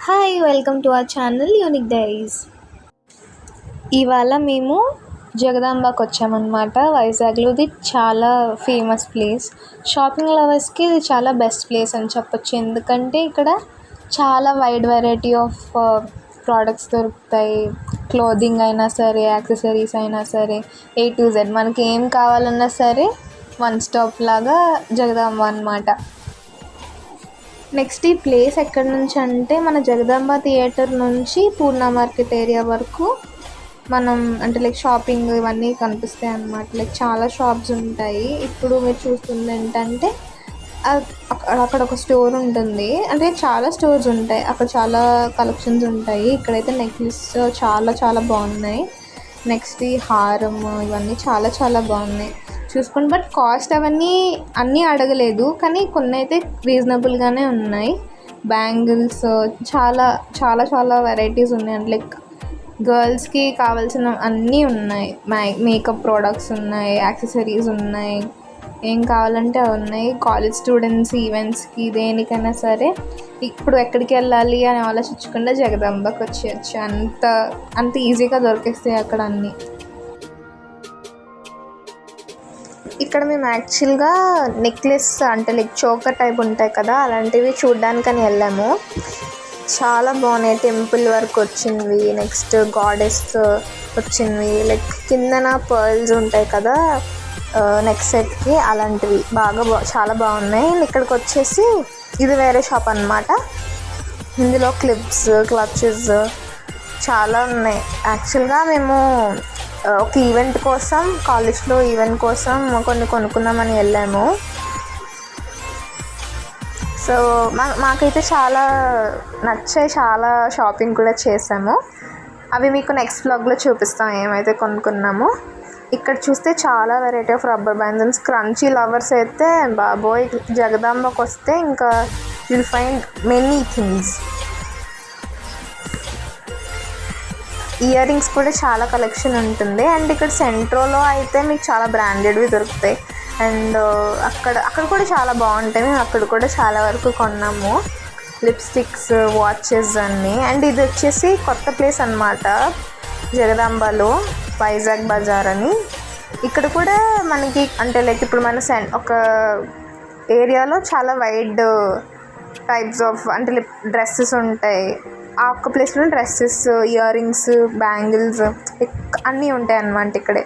Hi, welcome to our channel unique diaries. ఇవాళ మేము జగదాంబకి వచ్చామన్నమాట. వైజాగ్లో ఇది చాలా ఫేమస్ ప్లేస్. షాపింగ్ లవర్స్కి ఇది చాలా బెస్ట్ ప్లేస్ అని చెప్పొచ్చు. ఎందుకంటే ఇక్కడ చాలా వైడ్ వెరైటీ ఆఫ్ ప్రోడక్ట్స్ దొరుకుతాయి. క్లోదింగ్ అయినా సరే, యాక్సెసరీస్ అయినా సరే, A to Z మనకి ఏం కావాలన్నా సరే వన్ స్టాప్ లాగా జగదాంబ అన్నమాట. నెక్స్ట్ ఈ ప్లేస్ ఎక్కడి నుంచి అంటే మన జగదాంబ థియేటర్ నుంచి పూర్ణ మార్కెట్ ఏరియా వరకు మనం అంటే షాపింగ్ ఇవన్నీ కనిపిస్తాయి అన్నమాట. చాలా షాప్స్ ఉంటాయి. ఇప్పుడు మీరు చూస్తుంది ఏంటంటే అక్కడ ఒక స్టోర్ ఉంటుంది. అంటే చాలా స్టోర్స్ ఉంటాయి అక్కడ, చాలా కలెక్షన్స్ ఉంటాయి. ఇక్కడైతే నెక్లెస్ చాలా చాలా బాగున్నాయి. నెక్స్ట్ ఈ హారం ఇవన్నీ చాలా చాలా బాగున్నాయి చూసుకోండి. బట్ కాస్ట్ అన్నీ అడగలేదు, కానీ కొన్ని అయితే రీజనబుల్గానే ఉన్నాయి. బ్యాంగిల్స్ చాలా చాలా చాలా వెరైటీస్ ఉన్నాయి. అంటే గర్ల్స్కి కావాల్సిన అన్నీ ఉన్నాయి. మేకప్ ప్రోడక్ట్స్ ఉన్నాయి, యాక్సెసరీస్ ఉన్నాయి, ఏం కావాలంటే అవి ఉన్నాయి. కాలేజ్ స్టూడెంట్స్ ఈవెంట్స్కి దేనికైనా సరే ఇప్పుడు ఎక్కడికి వెళ్ళాలి అని ఆలోచించకుండా జగదాంబకి వచ్చేయచ్చు. అంత ఈజీగా దొరికేస్తాయి అక్కడ అన్నీ. ఇక్కడ మేము యాక్చువల్గా నెక్లెస్ అంటే చోకర్ టైప్ ఉంటాయి కదా, అలాంటివి చూడ్డానికని వెళ్ళాము. చాలా బాగున్నాయి. టెంపుల్ వర్క్ వచ్చినవి, నెక్స్ట్ గాడెస్ వచ్చినవి, కిందన పర్ల్స్ ఉంటాయి కదా నెక్ సెట్కి, అలాంటివి చాలా బాగున్నాయి. ఇక్కడికి వచ్చేసి ఇది వేరే షాప్ అన్నమాట. ఇందులో క్లిప్స్, క్లచెస్ చాలా ఉన్నాయి. యాక్చువల్గా మేము ఒక ఈవెంట్ కోసం, కాలేజ్లో ఈవెంట్ కోసం కొన్ని కొనుక్కుందామని వెళ్ళాము. సో మాకైతే చాలా నచ్చాయి, చాలా షాపింగ్ కూడా చేసాము. అవి మీకు నెక్స్ట్ వ్లాగ్లో చూపిస్తాం ఏమైతే కొనుక్కున్నామో. ఇక్కడ చూస్తే చాలా variety of rubber bands and crunchy lovers అయితే బాబోయ్, జగదాంబకి వస్తే ఇంకా you'll find many things. Ear rings కూడా చాలా కలెక్షన్ ఉంటుంది. అండ్ ఇక్కడ సెంట్రోలో అయితే మీకు చాలా బ్రాండెడ్వి దొరుకుతాయి. అండ్ అక్కడ కూడా చాలా బాగుంటాయి. మేము అక్కడ కూడా చాలా వరకు కొన్నాము. లిప్స్టిక్స్, వాచెస్ అన్నీ. అండ్ ఇది వచ్చేసి కొత్త ప్లేస్ అన్నమాట జగదాంబలో, వైజాగ్ బజార్ అని. ఇక్కడ కూడా మనకి అంటే ఇప్పుడు మన ఒక ఏరియాలో చాలా వైడ్ టైప్స్ ఆఫ్ అంటే డ్రెస్సెస్ ఉంటాయి. ఆ ఒక్క ప్లేస్లో డ్రెస్సెస్, ఇయర్ రింగ్స్, బ్యాంగిల్స్ అన్నీ ఉంటాయి అన్నమాట ఇక్కడే.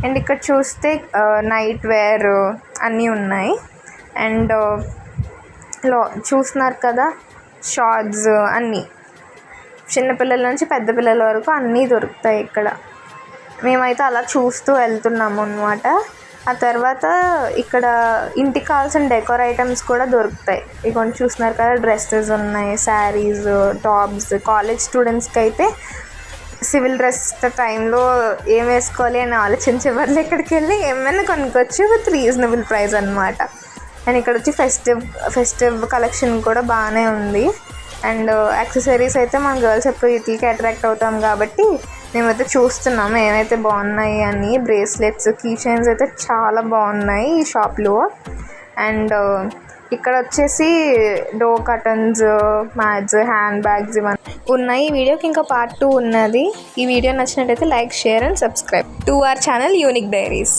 అండ్ ఇక్కడ చూస్తే నైట్ వేర్ అన్నీ ఉన్నాయి. అండ్ చూస్తున్నారు కదా షార్ట్స్ అన్నీ, చిన్నపిల్లల నుంచి పెద్ద పిల్లల వరకు అన్నీ దొరుకుతాయి ఇక్కడ. మేమైతే అలా చూస్తూ వెళ్తున్నాము అన్నమాట. ఆ తర్వాత ఇక్కడ ఇంటికి కావాల్సిన డెకోర్ ఐటమ్స్ కూడా దొరుకుతాయి. ఇక చూస్తున్నారు కదా, డ్రెస్సెస్ ఉన్నాయి, శారీస్, టాప్స్. కాలేజ్ స్టూడెంట్స్కి అయితే సివిల్ డ్రెస్ టైంలో ఏం వేసుకోవాలి అని ఆలోచించే వాళ్ళు ఇక్కడికి వెళ్ళి ఏమైనా కొనుక్కోవచ్చు విత్ రీజనబుల్ ప్రైస్ అన్నమాట. అండ్ ఇక్కడ వచ్చి ఫెస్టివ్ కలెక్షన్ కూడా బాగానే ఉంది. అండ్ యాక్సెసరీస్ అయితే మన గర్ల్స్ ఎప్పుడు వీటికి అట్రాక్ట్ అవుతాం కాబట్టి మేమైతే చూస్తున్నాము ఏమైతే బాగున్నాయి అని. బ్రేస్లెట్స్, కీ చైన్స్ అయితే చాలా బాగున్నాయి ఈ షాప్లో. అండ్ ఇక్కడ వచ్చేసి door curtains, mats, hand bags ఇవన్నీ ఉన్నాయి. ఈ వీడియోకి ఇంకా పార్ట్ 2 ఉన్నది. ఈ వీడియో నచ్చినట్టయితే like, share and subscribe to our channel unique diaries.